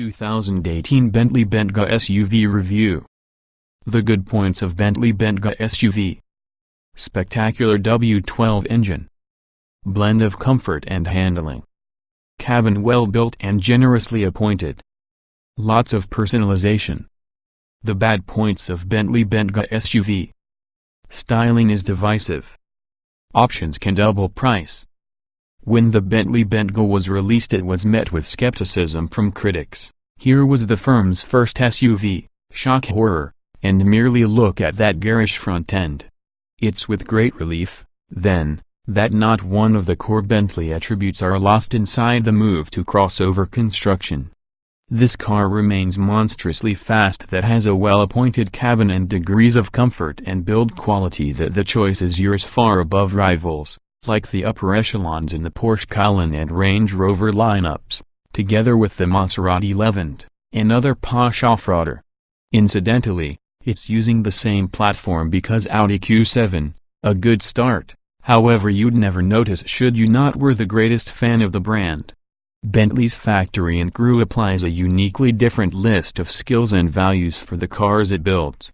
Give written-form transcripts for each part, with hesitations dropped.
2018 Bentley Bentayga SUV Review. The good points of Bentley Bentayga SUV. Spectacular W12 engine. Blend of comfort and handling. Cabin well built and generously appointed. Lots of personalization. The bad points of Bentley Bentayga SUV. Styling is divisive. Options can double price. When the Bentley Bentayga was released, it was met with skepticism from critics. Here was the firm's first SUV, shock horror, and merely look at that garish front end. It's with great relief, then, that not one of the core Bentley attributes are lost inside the move to crossover construction. This car remains monstrously fast, that has a well-appointed cabin and degrees of comfort and build quality that the choice is yours far above rivals, like the upper echelons in the Porsche Cayenne and Range Rover lineups, together with the Maserati Levant, another posh off-roader. Incidentally, it's using the same platform because Audi Q7, a good start, however you'd never notice should you not were the greatest fan of the brand. Bentley's factory in Crewe applies a uniquely different list of skills and values for the cars it builds.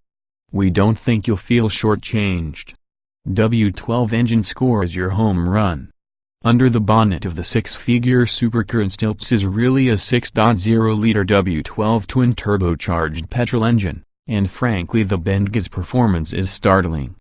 We don't think you'll feel shortchanged. W12 engine scores your home run. Under the bonnet of the six-figure supercar in stilts is really a 6.0-liter W12 twin-turbocharged petrol engine, and frankly the Bentayga's performance is startling.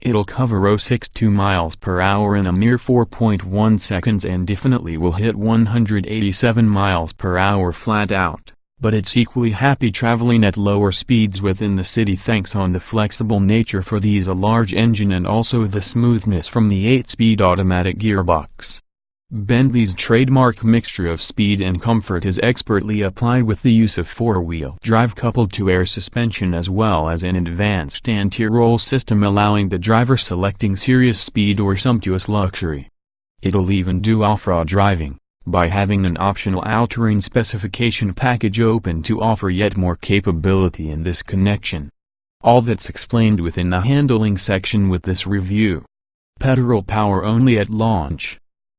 It'll cover 062 miles per hour in a mere 4.1 seconds and definitely will hit 187 miles per hour flat out, but it's equally happy traveling at lower speeds within the city thanks on the flexible nature for these a large engine and also the smoothness from the 8-speed automatic gearbox. Bentley's trademark mixture of speed and comfort is expertly applied with the use of four-wheel drive coupled to air suspension as well as an advanced anti-roll system allowing the driver selecting serious speed or sumptuous luxury. It'll even do off-road driving, by having an optional all-terrain specification package open to offer yet more capability in this connection. All that's explained within the handling section with this review. Petrol power only at launch.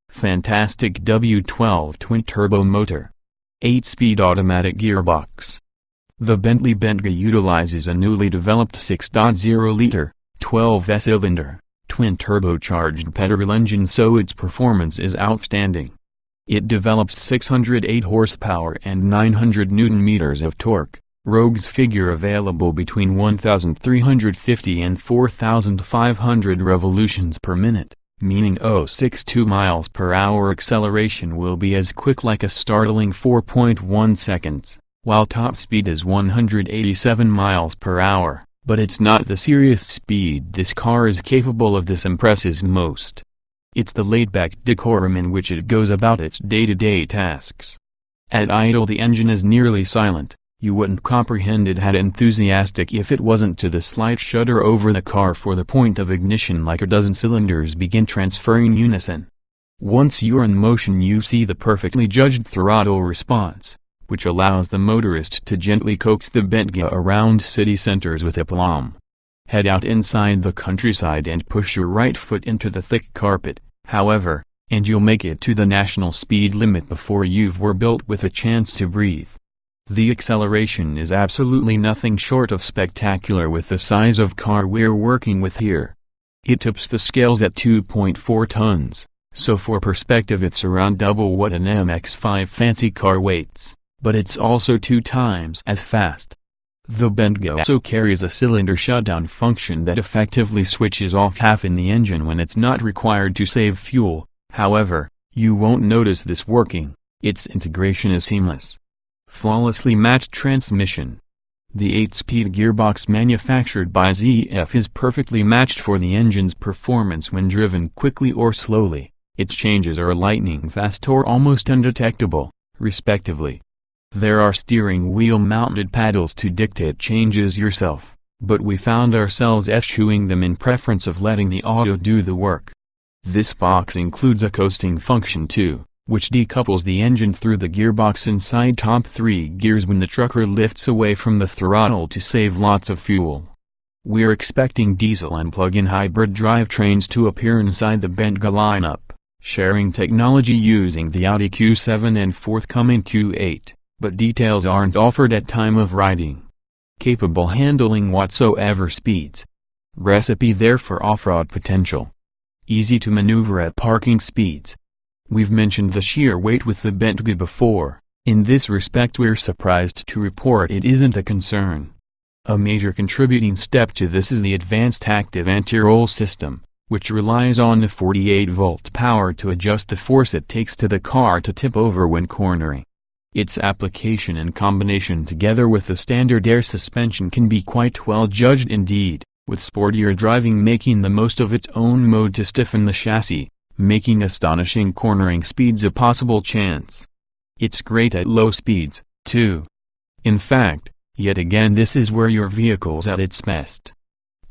Fantastic W12 twin-turbo motor. 8-speed automatic gearbox. The Bentley Bentayga utilizes a newly developed 6.0-liter, 12-cylinder, twin-turbocharged petrol engine so its performance is outstanding. It develops 608 horsepower and 900 Nm of torque, Rogue's figure available between 1,350 and 4,500 revolutions per minute. Meaning 062 miles per hour acceleration will be as quick like a startling 4.1 seconds, while top speed is 187 miles per hour, but it's not the serious speed this car is capable of this impresses most. It's the laid-back decorum in which it goes about its day-to-day tasks. At idle the engine is nearly silent. You wouldn't comprehend it had enthusiastic if it wasn't to the slight shudder over the car for the point of ignition like a dozen cylinders begin transferring unison. Once you're in motion you see the perfectly judged throttle response, which allows the motorist to gently coax the Bentayga around city centers with aplomb. Head out inside the countryside and push your right foot into the thick carpet, however, and you'll make it to the national speed limit before you've were built with a chance to breathe. The acceleration is absolutely nothing short of spectacular with the size of car we're working with here. It tips the scales at 2.4 tons, so for perspective it's around double what an MX-5 fancy car weighs, but it's also 2 times as fast. The Bentayga also carries a cylinder shutdown function that effectively switches off half in the engine when it's not required to save fuel. However, you won't notice this working. Its integration is seamless. Flawlessly matched transmission. The 8-speed gearbox manufactured by ZF is perfectly matched for the engine's performance when driven quickly or slowly. Its changes are lightning fast or almost undetectable, respectively. There are steering wheel mounted paddles to dictate changes yourself, but we found ourselves eschewing them in preference of letting the auto do the work. This box includes a coasting function too, which decouples the engine through the gearbox inside top 3 gears when the trucker lifts away from the throttle to save lots of fuel. We're expecting diesel and plug-in hybrid drivetrains to appear inside the Bentayga lineup, sharing technology using the Audi Q7 and forthcoming Q8. but details aren't offered at time of riding. Capable handling whatsoever speeds. Recipe there for off-road potential. Easy to maneuver at parking speeds. We've mentioned the sheer weight with the Bentayga before. In this respect we're surprised to report it isn't a concern. A major contributing step to this is the advanced active anti-roll system, which relies on the 48-volt power to adjust the force it takes to the car to tip over when cornering. Its application in combination together with the standard air suspension can be quite well judged indeed, with sportier driving making the most of its own mode to stiffen the chassis, making astonishing cornering speeds a possible chance. It's great at low speeds, too. In fact, yet again this is where your vehicle's at its best.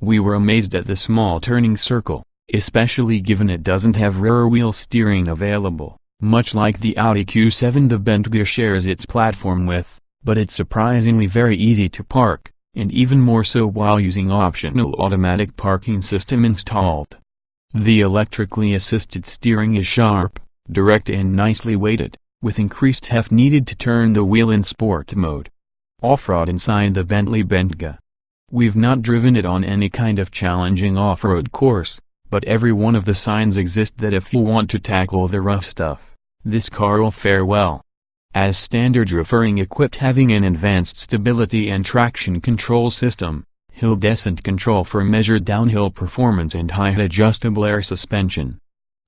We were amazed at the small turning circle, especially given it doesn't have rear wheel steering available, much like the Audi Q7 the Bentayga shares its platform with, but it's surprisingly very easy to park, and even more so while using optional automatic parking system installed. The electrically assisted steering is sharp, direct and nicely weighted, with increased heft needed to turn the wheel in sport mode. Off-road inside the Bentley Bentayga. We've not driven it on any kind of challenging off-road course, but every one of the signs exist that if you want to tackle the rough stuff, this car will fare well. As standard referring equipped having an advanced stability and traction control system, hill descent control for measured downhill performance and height adjustable air suspension.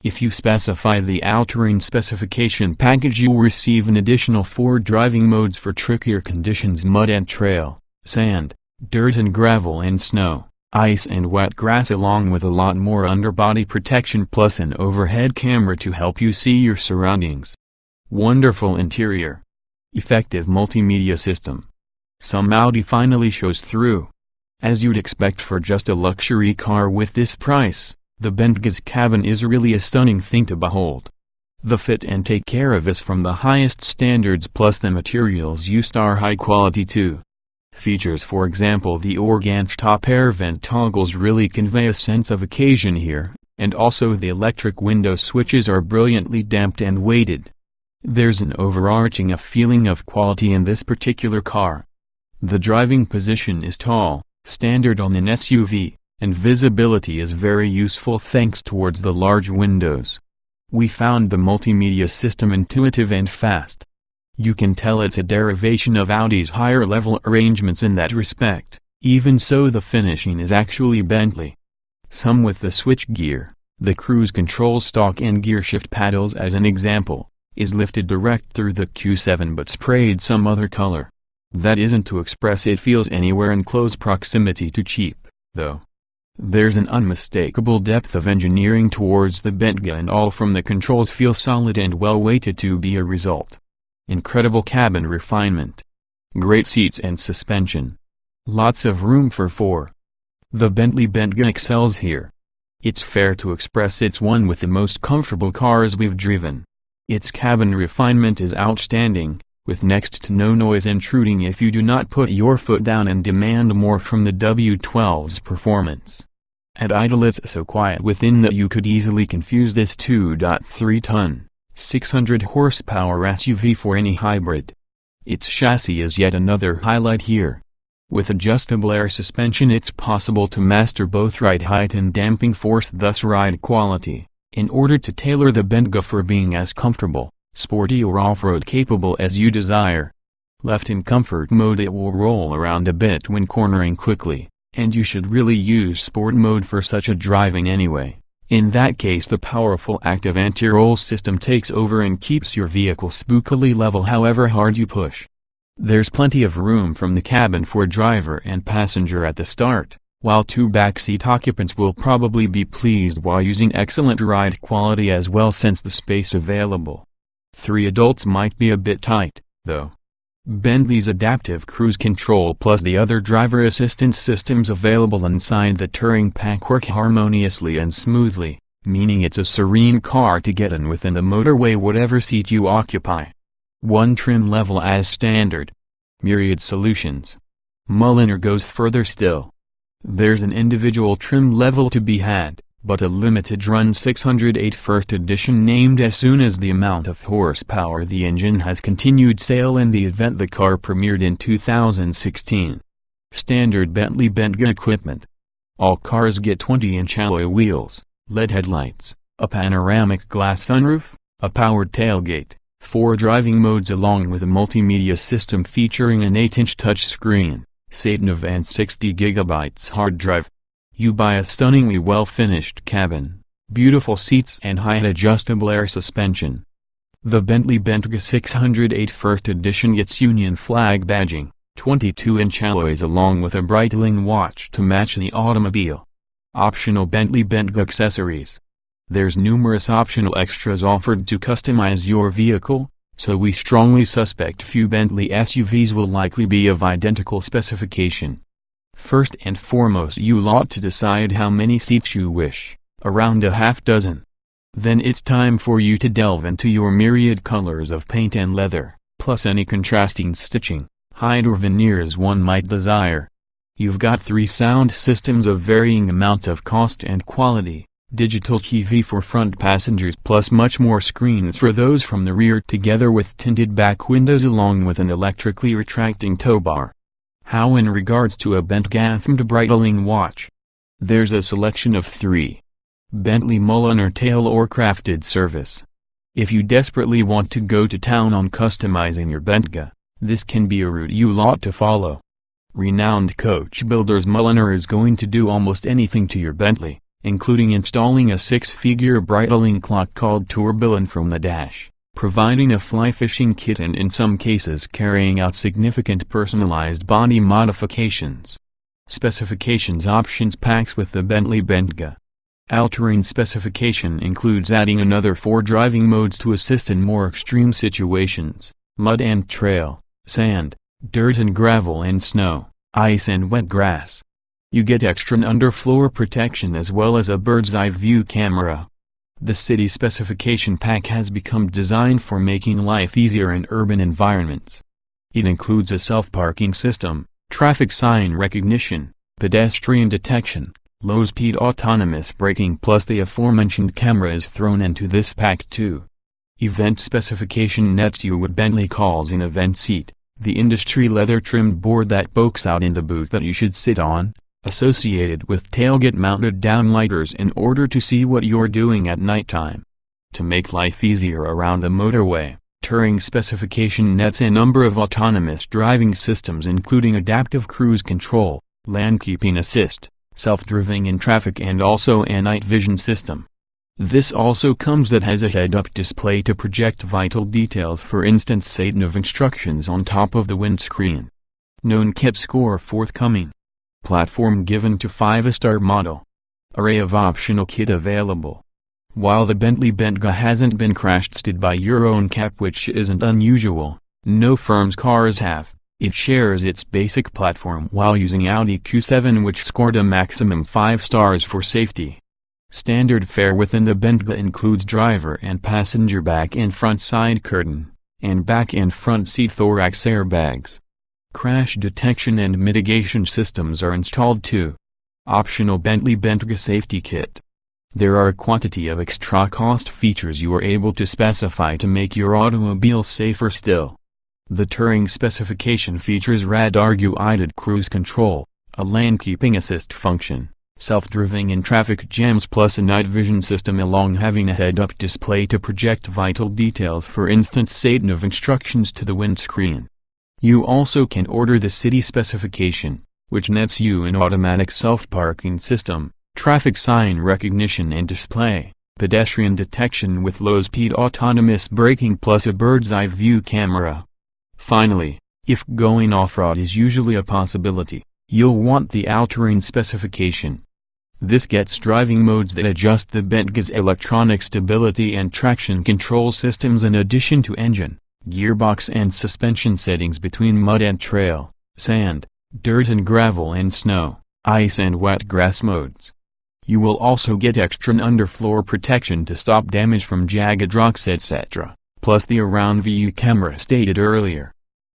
If you specify the all-terrain specification package you'll receive an additional 4 driving modes for trickier conditions: mud and trail, sand, dirt and gravel and snow, ice and wet grass, along with a lot more underbody protection plus an overhead camera to help you see your surroundings. Wonderful interior. Effective multimedia system. Some Audi finally shows through. As you'd expect for just a luxury car with this price, the Bentayga's cabin is really a stunning thing to behold. The fit and take care of us from the highest standards, plus the materials used are high quality too. Features, for example the organza top air vent toggles really convey a sense of occasion here, and also the electric window switches are brilliantly damped and weighted. There's an overarching feeling of quality in this particular car. The driving position is tall, standard on an SUV, and visibility is very useful thanks towards the large windows. We found the multimedia system intuitive and fast. You can tell it's a derivation of Audi's higher-level arrangements in that respect. Even so, the finishing is actually Bentley. Some with the switchgear, the cruise control stalk and gearshift paddles as an example, is lifted direct through the Q7 but sprayed some other color. That isn't to express it feels anywhere in close proximity to cheap, though. There's an unmistakable depth of engineering towards the Bentayga, and all from the controls feel solid and well weighted to be a result. Incredible cabin refinement. Great seats and suspension. Lots of room for 4. The Bentley Bentayga excels here. It's fair to express it's one with the most comfortable cars we've driven. Its cabin refinement is outstanding, with next to no noise intruding if you do not put your foot down and demand more from the W12's performance. At idle it's so quiet within that you could easily confuse this 2.3-ton, 600 horsepower SUV for any hybrid. Its chassis is yet another highlight here. With adjustable air suspension it's possible to master both ride height and damping force, thus ride quality, in order to tailor the Bentayga for being as comfortable, sporty or off-road capable as you desire. Left in comfort mode it will roll around a bit when cornering quickly, and you should really use sport mode for such a driving anyway. In that case the powerful active anti-roll system takes over and keeps your vehicle spookily level however hard you push. There's plenty of room from the cabin for driver and passenger at the start, while 2 backseat occupants will probably be pleased while using excellent ride quality as well since the space available. 3 adults might be a bit tight, though. Bentley's adaptive cruise control plus the other driver assistance systems available inside the touring pack work harmoniously and smoothly, meaning it's a serene car to get in within the motorway whatever seat you occupy. 1 trim level as standard. Myriad solutions. Mulliner goes further still. There's an individual trim level to be had, but a limited-run 608 first edition named as soon as the amount of horsepower the engine has continued sale in the event the car premiered in 2016. Standard Bentley Bentayga equipment. All cars get 20-inch alloy wheels, LED headlights, a panoramic glass sunroof, a powered tailgate, 4 driving modes along with a multimedia system featuring an 8-inch touchscreen, SatNav and 60 GB hard drive. You buy a stunningly well-finished cabin, beautiful seats and height adjustable air suspension. The Bentley Bentayga 608 First Edition gets Union flag badging, 22-inch alloys along with a Breitling watch to match the automobile. Optional Bentley Bentayga accessories. There's numerous optional extras offered to customize your vehicle, so we strongly suspect few Bentley SUVs will likely be of identical specification. First and foremost, you'll ought to decide how many seats you wish, around a half dozen. Then it's time for you to delve into your myriad colors of paint and leather, plus any contrasting stitching, hide or veneers one might desire. You've got 3 sound systems of varying amounts of cost and quality, digital TV for front passengers plus much more screens for those from the rear together with tinted back windows along with an electrically retracting tow bar. How in regards to a Bentayga-themed Breitling watch? There's a selection of 3. Bentley Mulliner Tail or Crafted Service. If you desperately want to go to town on customizing your Bentayga, this can be a route you'll ought to follow. Renowned coach builders Mulliner is going to do almost anything to your Bentley, including installing a 6-figure Breitling clock called Tourbillon from the dash, providing a fly fishing kit and in some cases carrying out significant personalized body modifications. Specifications options packs with the Bentley Bentayga. All-terrain specification includes adding another 4 driving modes to assist in more extreme situations, mud and trail, sand, dirt and gravel and snow, ice and wet grass. You get extra underfloor protection as well as a bird's-eye view camera. The city specification pack has become designed for making life easier in urban environments. It includes a self-parking system, traffic sign recognition, pedestrian detection, low-speed autonomous braking plus the aforementioned camera is thrown into this pack too. Event specification nets you what Bentley calls an event seat, the industry leather-trimmed board that pokes out in the boot that you should sit on, associated with tailgate-mounted downlighters in order to see what you're doing at nighttime. To make life easier around the motorway, Touring specification nets a number of autonomous driving systems including adaptive cruise control, lane keeping assist, self-driving in traffic and also a night vision system. This also comes that has a head-up display to project vital details, for instance SatNav instructions on top of the windscreen. Known kit score forthcoming. Platform given to 5-star model. Array of optional kit available. While the Bentley Bentayga hasn't been crash-tested by Euro NCAP, which isn't unusual, no firm's cars have, it shares its basic platform while using Audi Q7, which scored a maximum 5 stars for safety. Standard fare within the Bentayga includes driver and passenger back and front side curtain, and back and front seat thorax airbags. Crash detection and mitigation systems are installed too. Optional Bentley Bentayga safety kit. There are a quantity of extra cost features you are able to specify to make your automobile safer still. The Touring specification features radar-guided cruise control, a lane keeping assist function, self-driving in traffic jams plus a night vision system along having a head-up display to project vital details, for instance SatNav instructions to the windscreen. You also can order the city specification, which nets you an automatic self-parking system, traffic sign recognition and display, pedestrian detection with low-speed autonomous braking plus a bird's-eye view camera. Finally, if going off-road is usually a possibility, you'll want the all-terrain specification. This gets driving modes that adjust the Bentayga's electronic stability and traction control systems in addition to engine, gearbox and suspension settings between mud and trail, sand, dirt and gravel and snow, ice and wet grass modes. You will also get extra underfloor protection to stop damage from jagged rocks etc., plus the around view camera stated earlier.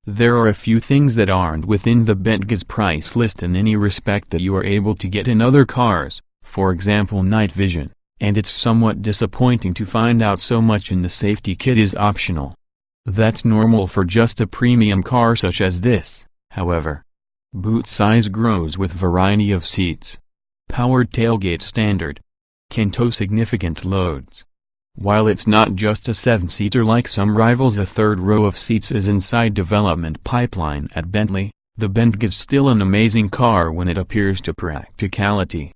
There are a few things that aren't within the Bentayga's price list in any respect that you are able to get in other cars, for example night vision, and it's somewhat disappointing to find out so much in the safety kit is optional. That's normal for just a premium car such as this, however. Boot size grows with variety of seats. Powered tailgate standard. Can tow significant loads. While it's not just a 7-seater like some rivals, a third row of seats is inside development pipeline at Bentley. The Bentayga's still an amazing car when it appears to practicality.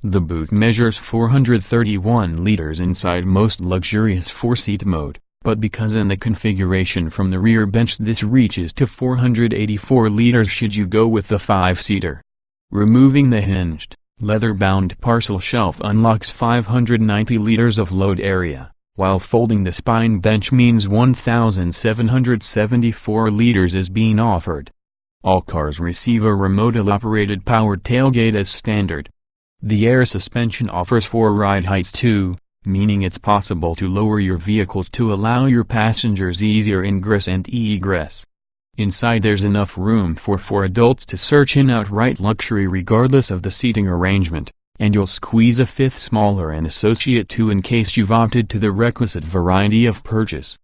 The boot measures 431 liters inside most luxurious 4-seat mode, but because in the configuration from the rear bench this reaches to 484 liters should you go with the 5-seater. Removing the hinged, leather-bound parcel shelf unlocks 590 liters of load area, while folding the spine bench means 1,774 liters is being offered. All cars receive a remote-operated powered tailgate as standard. The air suspension offers 4 ride heights too, meaning it's possible to lower your vehicle to allow your passengers easier ingress and egress. Inside there's enough room for 4 adults to search in outright luxury regardless of the seating arrangement, and you'll squeeze a 5th smaller and associate 2 in case you've opted to the requisite variety of purchase.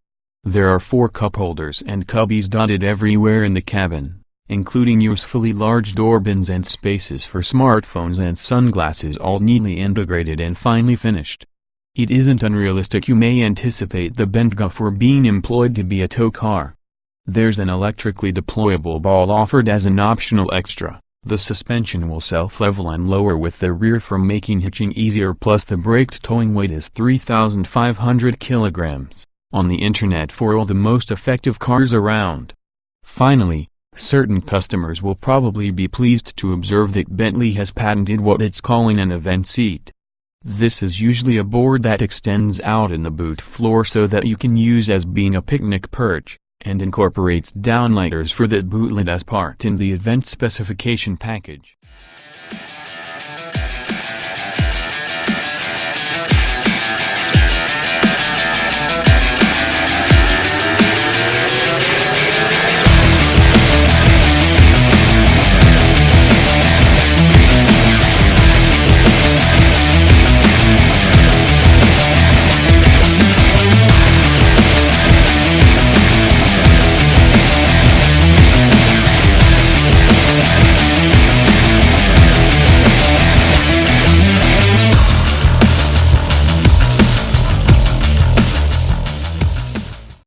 There are 4 cup holders and cubbies dotted everywhere in the cabin, including usefully large door bins and spaces for smartphones and sunglasses, all neatly integrated and finely finished. It isn't unrealistic you may anticipate the Bentayga for being employed to be a tow car. There's an electrically deployable ball offered as an optional extra. The suspension will self-level and lower with the rear for making hitching easier, plus the braked towing weight is 3,500 kilograms, on the internet for all the most effective cars around. Finally, certain customers will probably be pleased to observe that Bentley has patented what it's calling an event seat. This is usually a board that extends out in the boot floor so that you can use as being a picnic perch, and incorporates downlighters for that boot lid as part in the event specification package.